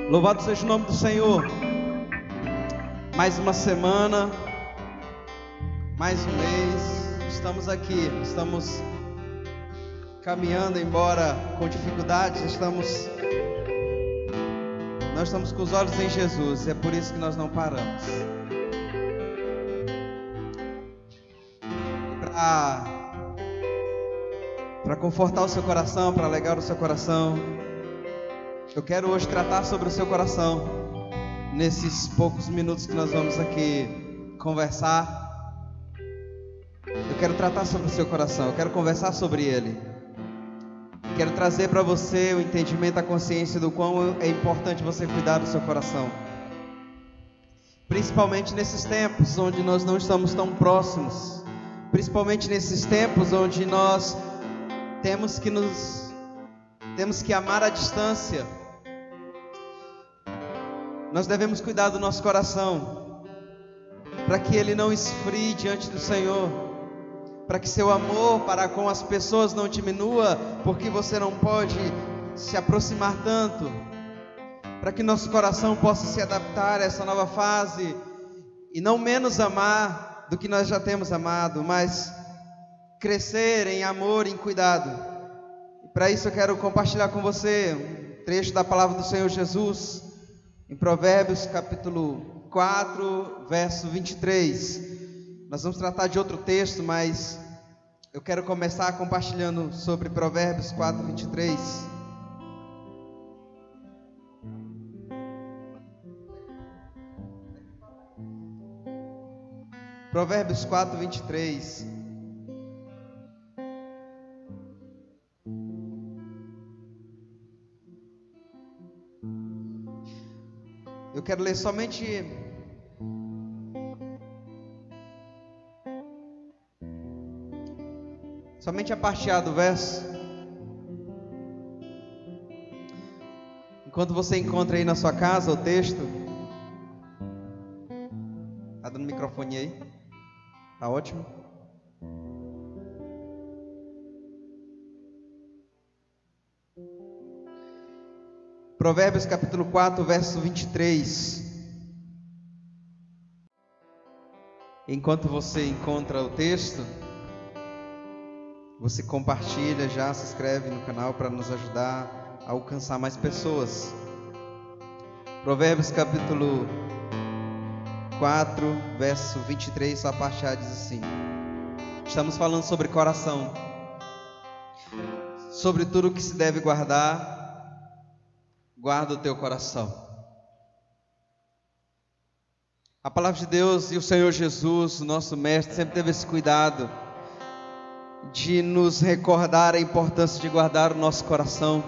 Louvado seja o nome do Senhor. Mais uma semana, mais um mês, estamos aqui, estamos caminhando, embora com dificuldades, nós estamos com os olhos em Jesus, e é por isso que nós não paramos. Para confortar o seu coração, para alegrar o seu coração, eu quero hoje tratar sobre o seu coração, nesses poucos minutos que nós vamos aqui conversar. Eu quero tratar sobre o seu coração, eu quero conversar sobre ele. Quero trazer para você o entendimento, a consciência do quão é importante você cuidar do seu coração. Principalmente nesses tempos onde nós não estamos tão próximos. Principalmente nesses tempos onde nós temos que amar à distância. Nós devemos cuidar do nosso coração, para que ele não esfrie diante do Senhor, para que seu amor para com as pessoas não diminua, porque você não pode se aproximar tanto, para que nosso coração possa se adaptar a essa nova fase, e não menos amar do que nós já temos amado, mas crescer em amor e em cuidado. E para isso eu quero compartilhar com você um trecho da palavra do Senhor Jesus, em Provérbios capítulo 4, verso 23. Nós vamos tratar de outro texto, mas eu quero começar compartilhando sobre Provérbios 4, 23. Provérbios 4, 23. Eu quero ler somente a parte A do verso. Enquanto você encontra aí na sua casa o texto, tá dando microfone aí? Tá ótimo. Provérbios capítulo 4, verso 23. Enquanto você encontra o texto, você compartilha já, se inscreve no canal para nos ajudar a alcançar mais pessoas. Provérbios capítulo 4, verso 23, sua parte A diz assim: estamos falando sobre coração, sobre tudo o que se deve guardar. Guarda o teu coração. A palavra de Deus e o Senhor Jesus, o nosso mestre, sempre teve esse cuidado de nos recordar a importância de guardar o nosso coração.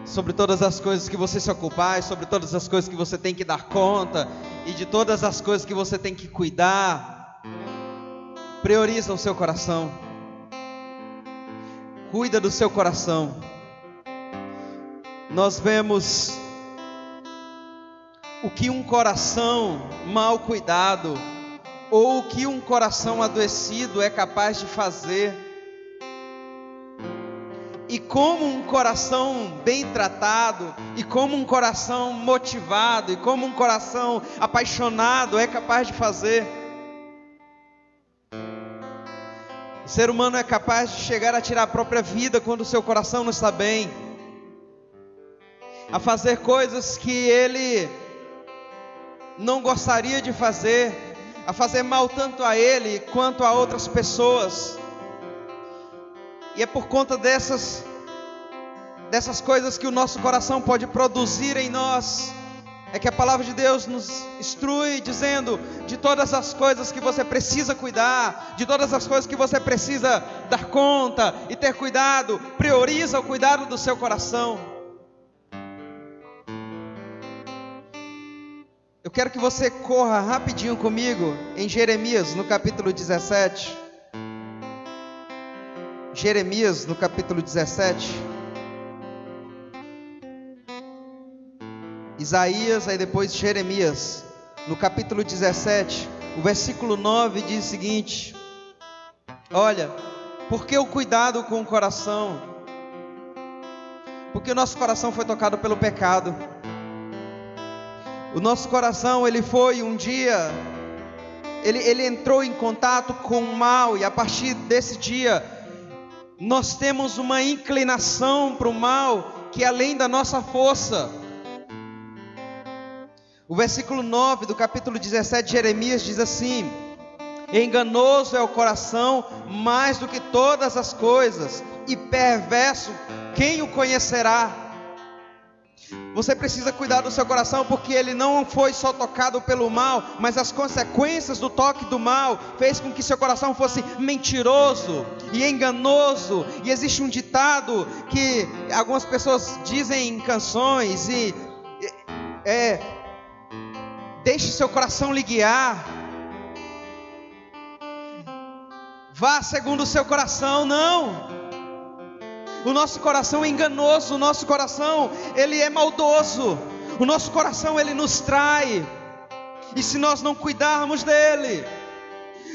Sobre todas as coisas que você se ocupar, sobre todas as coisas que você tem que dar conta, e de todas as coisas que você tem que cuidar, prioriza o seu coração. Cuida do seu coração. Nós vemos o que um coração mal cuidado, ou o que um coração adoecido é capaz de fazer, e como um coração bem tratado, e como um coração motivado, e como um coração apaixonado é capaz de fazer. O ser humano é capaz de chegar a tirar a própria vida quando o seu coração não está bem, a fazer coisas que ele não gostaria de fazer, a fazer mal tanto a ele quanto a outras pessoas. E é por conta dessas coisas que o nosso coração pode produzir em nós, é que a palavra de Deus nos instrui dizendo de todas as coisas que você precisa cuidar, de todas as coisas que você precisa dar conta e ter cuidado. Prioriza o cuidado do seu coração. Eu quero que você corra rapidinho comigo em Jeremias, no capítulo 17. Jeremias, no capítulo 17. Isaías, aí depois Jeremias, no capítulo 17, o versículo 9 diz o seguinte: olha, porque o cuidado com o coração Porque o nosso coração foi tocado pelo pecado. O nosso coração, ele foi um dia, ele entrou em contato com o mal, e a partir desse dia, nós temos uma inclinação para o mal, que é além da nossa força. O versículo 9 do capítulo 17 de Jeremias diz assim: enganoso é o coração mais do que todas as coisas, e perverso, quem o conhecerá? Você precisa cuidar do seu coração, porque ele não foi só tocado pelo mal, mas as consequências do toque do mal fez com que seu coração fosse mentiroso e enganoso. E existe um ditado que algumas pessoas dizem em canções, deixe seu coração lhe guiar, vá segundo o seu coração. Não, o nosso coração é enganoso, o nosso coração, ele é maldoso, o nosso coração, ele nos trai, e se nós não cuidarmos dele,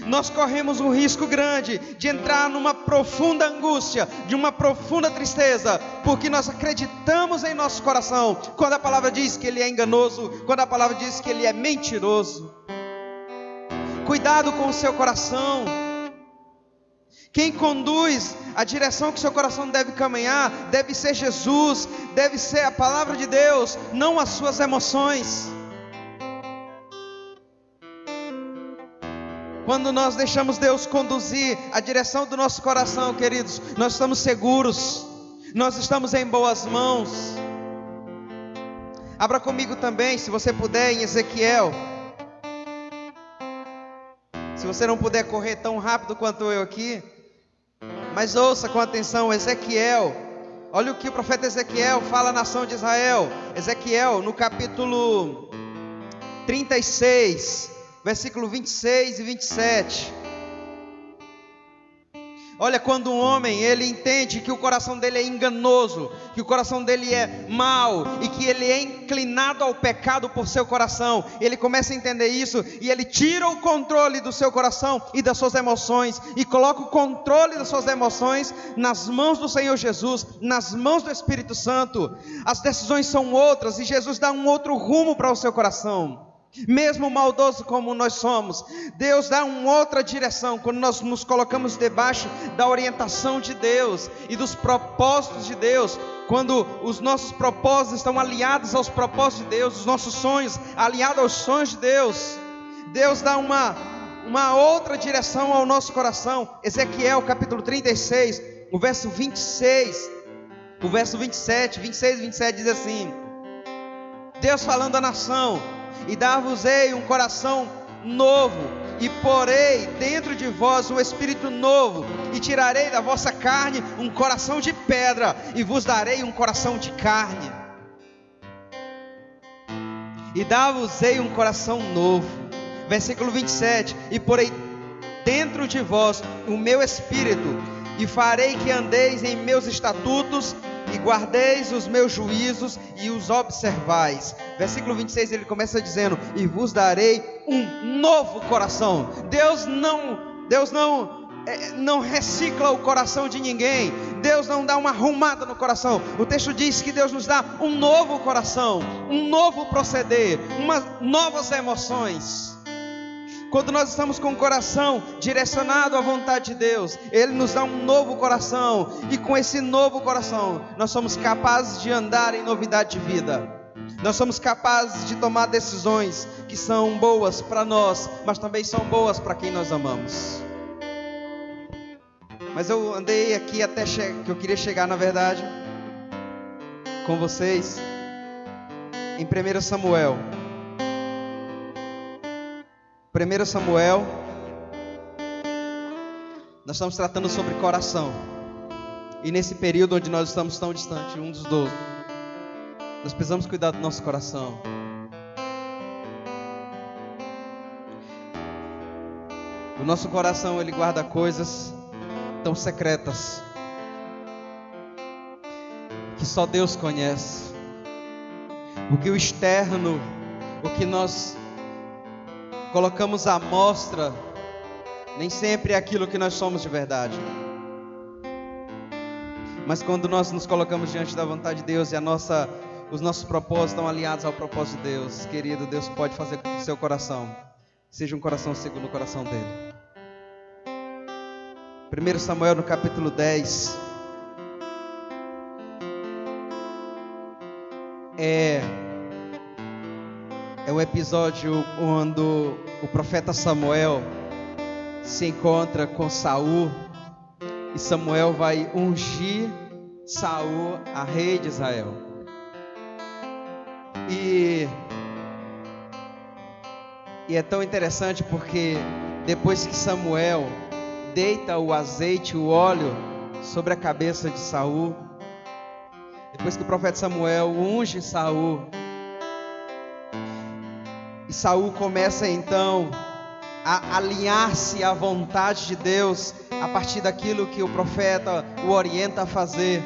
nós corremos um risco grande de entrar numa profunda angústia, de uma profunda tristeza, porque nós acreditamos em nosso coração, quando a palavra diz que ele é enganoso, quando a palavra diz que ele é mentiroso. Cuidado com o seu coração. Quem conduz a direção que seu coração deve caminhar, deve ser Jesus, deve ser a palavra de Deus, não as suas emoções. Quando nós deixamos Deus conduzir a direção do nosso coração, queridos, nós estamos seguros, nós estamos em boas mãos. Abra comigo também, se você puder, em Ezequiel. Se você não puder correr tão rápido quanto eu aqui, mas ouça com atenção, Ezequiel. Olha o que o profeta Ezequiel fala à nação de Israel. Ezequiel, no capítulo 36, versículo 26 e 27. Olha, quando um homem, ele entende que o coração dele é enganoso, que o coração dele é mau, e que ele é inclinado ao pecado por seu coração, ele começa a entender isso, e ele tira o controle do seu coração e das suas emoções, e coloca o controle das suas emoções nas mãos do Senhor Jesus, nas mãos do Espírito Santo. As decisões são outras, e Jesus dá um outro rumo para o seu coração. Mesmo maldoso como nós somos, Deus dá uma outra direção, quando nós nos colocamos debaixo da orientação de Deus e dos propósitos de Deus. Quando os nossos propósitos estão alinhados aos propósitos de Deus, os nossos sonhos alinhados aos sonhos de Deus, Deus dá uma outra direção ao nosso coração. Ezequiel capítulo 36, o verso 26, o verso 27, 26 e 27 diz assim: Deus falando à nação: e dar-vos-ei um coração novo, e porei dentro de vós um espírito novo, e tirarei da vossa carne um coração de pedra, e vos darei um coração de carne. E dar-vos-ei um coração novo. Versículo 27, e porei dentro de vós o meu espírito, e farei que andeis em meus estatutos, e guardeis os meus juízos e os observais. Versículo 26, ele começa dizendo: e vos darei um novo coração. Deus não recicla o coração de ninguém. Deus não dá uma arrumada no coração. O texto diz que Deus nos dá um novo coração, um novo proceder, novas emoções. Quando nós estamos com o coração direcionado à vontade de Deus, Ele nos dá um novo coração, e com esse novo coração, nós somos capazes de andar em novidade de vida. Nós somos capazes de tomar decisões que são boas para nós, mas também são boas para quem nós amamos. Mas eu andei aqui até que eu queria chegar, na verdade, com vocês, em 1 Samuel. 1 Samuel, nós estamos tratando sobre coração, e nesse período onde nós estamos tão distantes um dos outros, nós precisamos cuidar do nosso coração. O nosso coração, ele guarda coisas tão secretas, que só Deus conhece. O que o externo, o que nós colocamos à mostra, nem sempre é aquilo que nós somos de verdade. Mas quando nós nos colocamos diante da vontade de Deus e os nossos propósitos estão alinhados ao propósito de Deus, querido, Deus pode fazer com que o seu coração seja um coração segundo o coração dele. 1 Samuel no capítulo 10 é o episódio quando o profeta Samuel se encontra com Saul e Samuel vai ungir Saul a rei de Israel. E é tão interessante porque depois que Samuel deita o azeite, o óleo sobre a cabeça de Saul, depois que o profeta Samuel unge Saul, e Saul começa então a alinhar-se à vontade de Deus a partir daquilo que o profeta o orienta a fazer.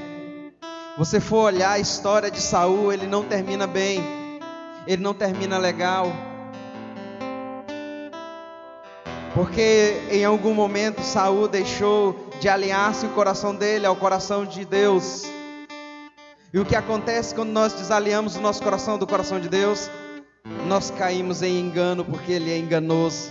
Você for olhar a história de Saul, ele não termina bem, ele não termina legal, porque em algum momento Saul deixou de alinhar-se o coração dele ao coração de Deus. E o que acontece quando nós desalinhamos o nosso coração do coração de Deus? Nós caímos em engano, porque ele é enganoso.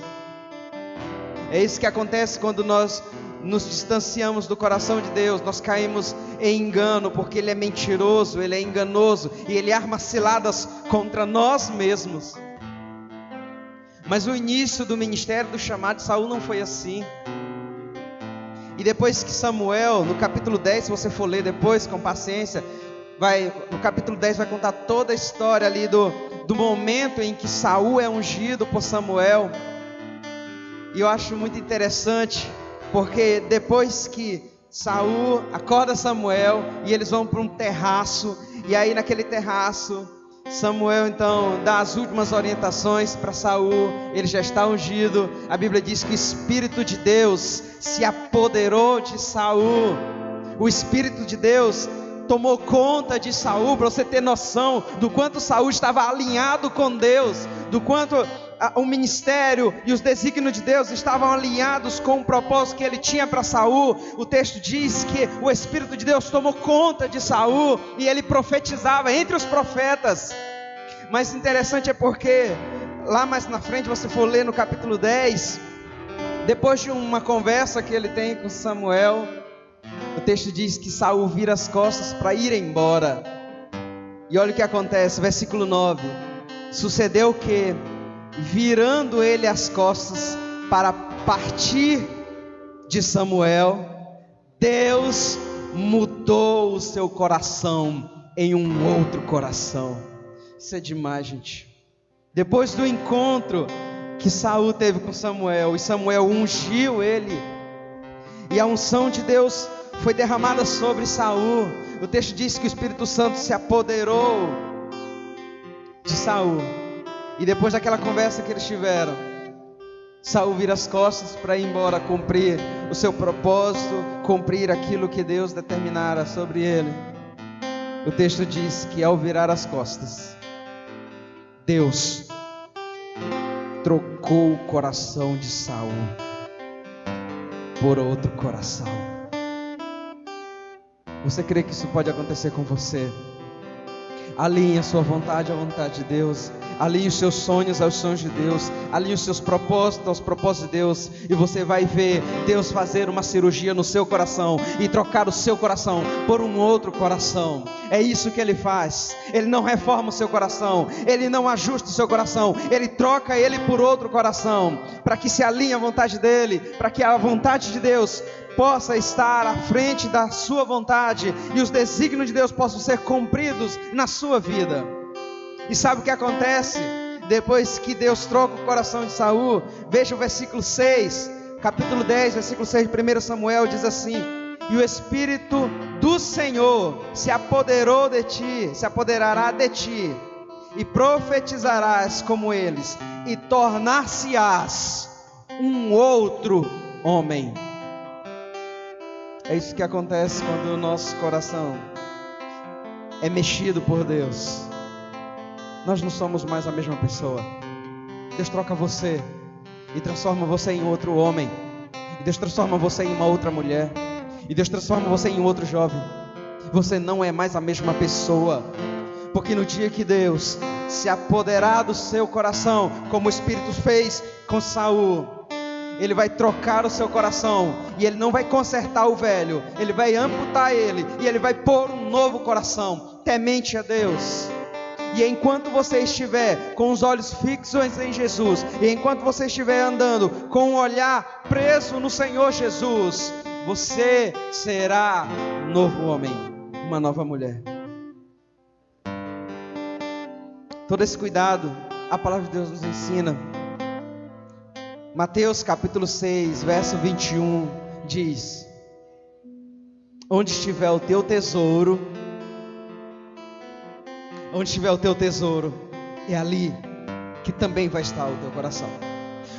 É isso que acontece quando nós nos distanciamos do coração de Deus. Nós caímos em engano, porque ele é mentiroso, ele é enganoso e ele arma ciladas contra nós mesmos. Mas o início do ministério do chamado de Saul não foi assim. E depois que Samuel, no capítulo 10, se você for ler depois com paciência, no capítulo 10 vai contar toda a história ali do momento em que Saul é ungido por Samuel. E eu acho muito interessante, porque depois que Saul acorda Samuel e eles vão para um terraço, e aí naquele terraço Samuel então dá as últimas orientações para Saul. Ele já está ungido. A Bíblia diz que o Espírito de Deus se apoderou de Saul. O Espírito de Deus tomou conta de Saul, para você ter noção do quanto Saul estava alinhado com Deus, do quanto o ministério e os desígnios de Deus estavam alinhados com o propósito que ele tinha para Saul. O texto diz que o Espírito de Deus tomou conta de Saul e ele profetizava entre os profetas. Mas interessante é porque lá mais na frente, você for ler no capítulo 10, depois de uma conversa que ele tem com Samuel, o texto diz que Saul vira as costas para ir embora. E olha o que acontece, versículo 9. Sucedeu que, virando ele as costas para partir de Samuel, Deus mudou o seu coração em um outro coração. Isso é demais, gente. Depois do encontro que Saul teve com Samuel, e Samuel ungiu ele, e a unção de Deus foi derramada sobre Saul. O texto diz que o Espírito Santo se apoderou de Saul. E depois daquela conversa que eles tiveram, Saul vira as costas para ir embora, cumprir o seu propósito, cumprir aquilo que Deus determinara sobre ele. O texto diz que ao virar as costas, Deus trocou o coração de Saul por outro coração. Você crê que isso pode acontecer com você? Alinhe a sua vontade à vontade de Deus. Alinhe os seus sonhos aos sonhos de Deus. Alinhe os seus propósitos aos propósitos de Deus. E você vai ver Deus fazer uma cirurgia no seu coração e trocar o seu coração por um outro coração. É isso que Ele faz. Ele não reforma o seu coração, Ele não ajusta o seu coração, Ele troca ele por outro coração, para que se alinhe à vontade dEle, para que a vontade de Deus possa estar à frente da sua vontade e os desígnios de Deus possam ser cumpridos na sua vida. E sabe o que acontece? Depois que Deus troca o coração de Saul, veja o versículo 6, capítulo 10, versículo 6 de 1 Samuel, diz assim: e o Espírito do Senhor se apoderou de ti, se apoderará de ti, e profetizarás como eles, e tornar-se-ás um outro homem. É isso que acontece quando o nosso coração é mexido por Deus. Nós não somos mais a mesma pessoa. Deus troca você e transforma você em outro homem. E Deus transforma você em uma outra mulher. E Deus transforma você em um outro jovem. Você não é mais a mesma pessoa. Porque no dia que Deus se apoderar do seu coração, como o Espírito fez com Saul, Ele vai trocar o seu coração, e Ele não vai consertar o velho, Ele vai amputar ele, e Ele vai pôr um novo coração, temente a Deus. E enquanto você estiver com os olhos fixos em Jesus, e enquanto você estiver andando com o olhar preso no Senhor Jesus, você será um novo homem, uma nova mulher. Todo esse cuidado, a palavra de Deus nos ensina. Mateus capítulo 6, verso 21, diz: onde estiver o teu tesouro, é ali que também vai estar o teu coração.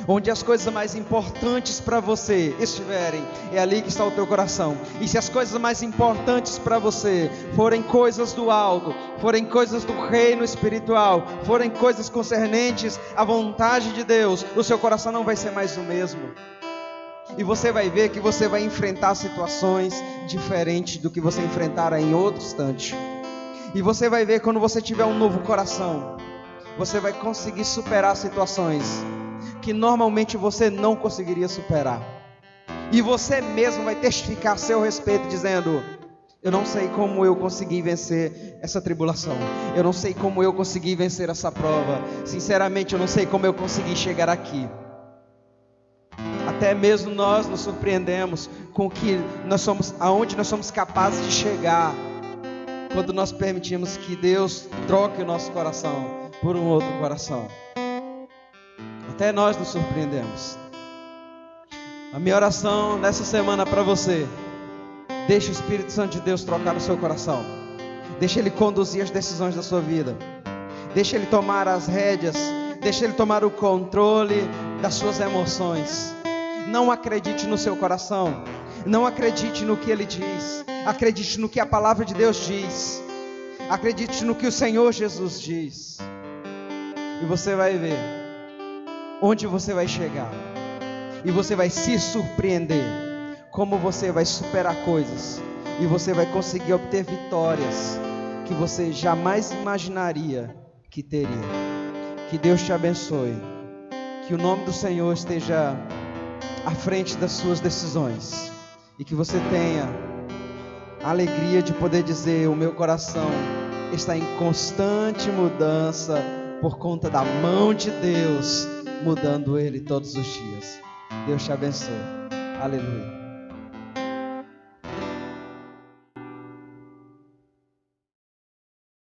Onde as coisas mais importantes para você estiverem, é ali que está o teu coração. E se as coisas mais importantes para você forem coisas do alto, forem coisas do reino espiritual, forem coisas concernentes à vontade de Deus, o seu coração não vai ser mais o mesmo. E você vai ver que você vai enfrentar situações diferentes do que você enfrentara em outro instante. E você vai ver, quando você tiver um novo coração, você vai conseguir superar situações que normalmente você não conseguiria superar. E você mesmo vai testificar a seu respeito, dizendo: eu não sei como eu consegui vencer essa tribulação, eu não sei como eu consegui vencer essa prova, sinceramente eu não sei como eu consegui chegar aqui. Até mesmo nós nos surpreendemos com o que nós somos, aonde nós somos capazes de chegar, quando nós permitimos que Deus troque o nosso coração por um outro coração. Até nós nos surpreendemos. A minha oração nessa semana para você: deixe o Espírito Santo de Deus trocar o seu coração. Deixe Ele conduzir as decisões da sua vida. Deixe Ele tomar as rédeas. Deixe Ele tomar o controle das suas emoções. Não acredite no seu coração. Não acredite no que Ele diz. Acredite no que a palavra de Deus diz. Acredite no que o Senhor Jesus diz. E você vai ver onde você vai chegar. E você vai se surpreender como você vai superar coisas. E você vai conseguir obter vitórias que você jamais imaginaria que teria. Que Deus te abençoe. Que o nome do Senhor esteja à frente das suas decisões. E que você tenha a alegria de poder dizer: o meu coração está em constante mudança por conta da mão de Deus, mudando ele todos os dias. Deus te abençoe. Aleluia.